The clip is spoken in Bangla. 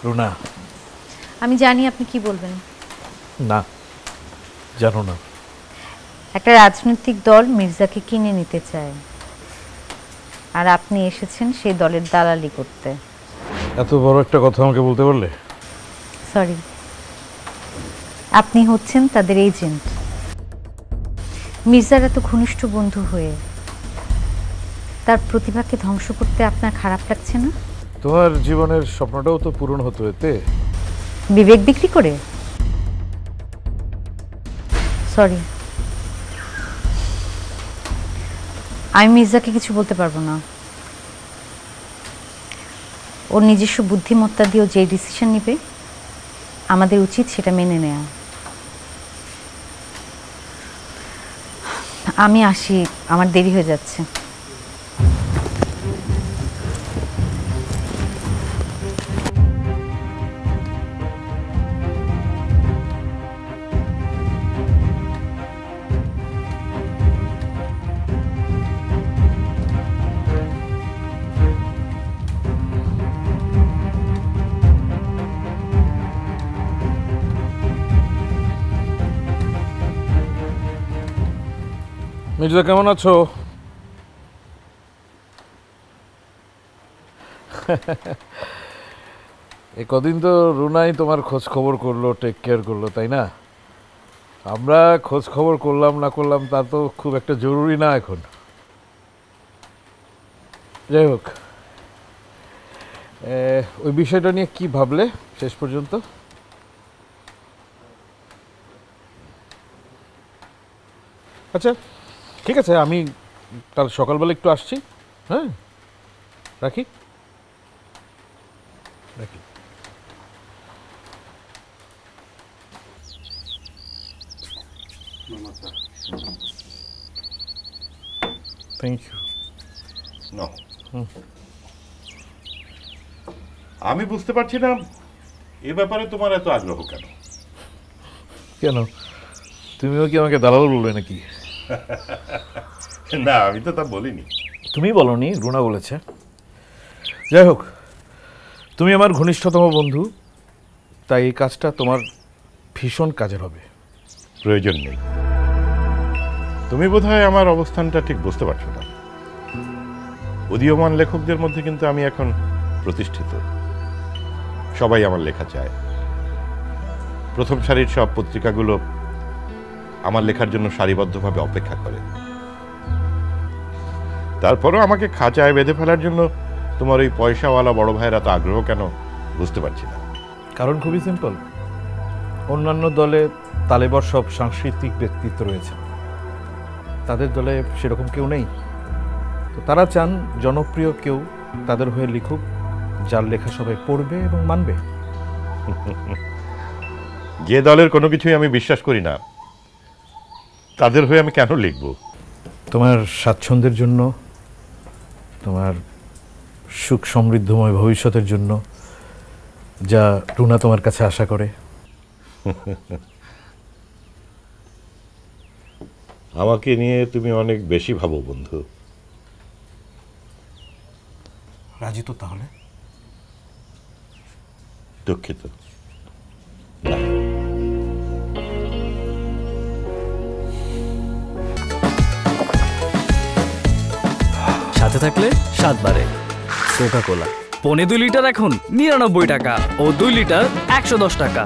রুনা, আমি জানি আপনি কি বলবেন। না, জানো না। একটা রাজনৈতিক দল মির্জাকে কিনে নিতে চায়, আর আপনি এসেছেন সেই দলের দালালি করতে। এত বড় একটা কথা আমাকে বলতে পারলে? সরি, আপনি হচ্ছেন তাদের এজেন্ট। মির্জার এত ঘনিষ্ঠ বন্ধু হয়ে তার প্রতিভাকে ধ্বংস করতে আপনার খারাপ লাগছে না? তোমার জীবনের স্বপ্নটাও তো পূরণ হতো এতে। বিবেক বিক্রি করে? সরি, আমি মির্জাকে কিছু বলতে পারবো না। ওর নিজস্ব বুদ্ধিমত্তা দিয়ে যে ডিসিশন নেবে আমাদের উচিত সেটা মেনে নেওয়া। আমি আসি, আমার দেরি হয়ে যাচ্ছে। মির্জা, কেমন আছো? এই কদিন তো রুনাই তোমার খোঁজ খবর করলো, টেক কেয়ার করলো, তাই না? আমরা খোঁজ খবর করলাম না করলাম তা তো খুব একটা জরুরি না এখন। যাই হোক, ওই বিষয়টা নিয়ে কি ভাবলে শেষ পর্যন্ত? আচ্ছা ঠিক আছে, আমি কাল সকালবেলা একটু আসছি। হ্যাঁ, রাখি রাখি। Thank you. আমি বুঝতে পারছি না এ ব্যাপারে তোমার এত আগ্রহ কেন? কেন, তুমিও কি আমাকে দালাল বলবে নাকি? না, আমি তো তা বলিনি। তুমি বলনি, রুনা বলেছে। যাই হোক, তুমি আমার ঘনিষ্ঠতম বন্ধু, তাই এই কাজটা তোমার ভীষণ কাজের হবে। প্রয়োজন নেই। তুমি বোধহয় আমার অবস্থানটা ঠিক বুঝতে পারছো না। উদীয়মান লেখকদের মধ্যে কিন্তু আমি এখন প্রতিষ্ঠিত। সবাই আমার লেখা চায়। প্রথম সারির সব পত্রিকাগুলো আমার লেখার জন্য সারিবদ্ধভাবে অপেক্ষা করে। তারপরও আমাকে খাঁচায় বেঁধে ফেলার জন্য তোমার ওই পয়সাওয়ালা বড় ভাইয়ের এত আগ্রহ কেন বুঝতে পারছি না। কারণ খুবই সিম্পল, অন্যান্য দলে তালেবর সব সাংস্কৃতিক ব্যক্তিত্ব রয়েছে, তাদের দলে সেরকম কেউ নেই। তো তারা চান জনপ্রিয় কেউ তাদের হয়ে লিখুক, যার লেখা সবাই পড়বে এবং মানবে। যে দলের কোনো কিছুই আমি বিশ্বাস করি না, তাদের হয়ে আমি কেন লিখব? তোমার স্বাচ্ছন্দ্যের জন্য, তোমার সুখ সমৃদ্ধময় ভবিষ্যতের জন্য, যা রুনা তোমার কাছে আশা করে। আমাকে নিয়ে তুমি অনেক বেশি ভাবো বন্ধু। রাজি তো তাহলে? দুঃখিত। সাথে থাকলে 7 বারে কোকা কোলা। 2.5 লিটার এখন 99 টাকা ও 2 লিটার 110 টাকা।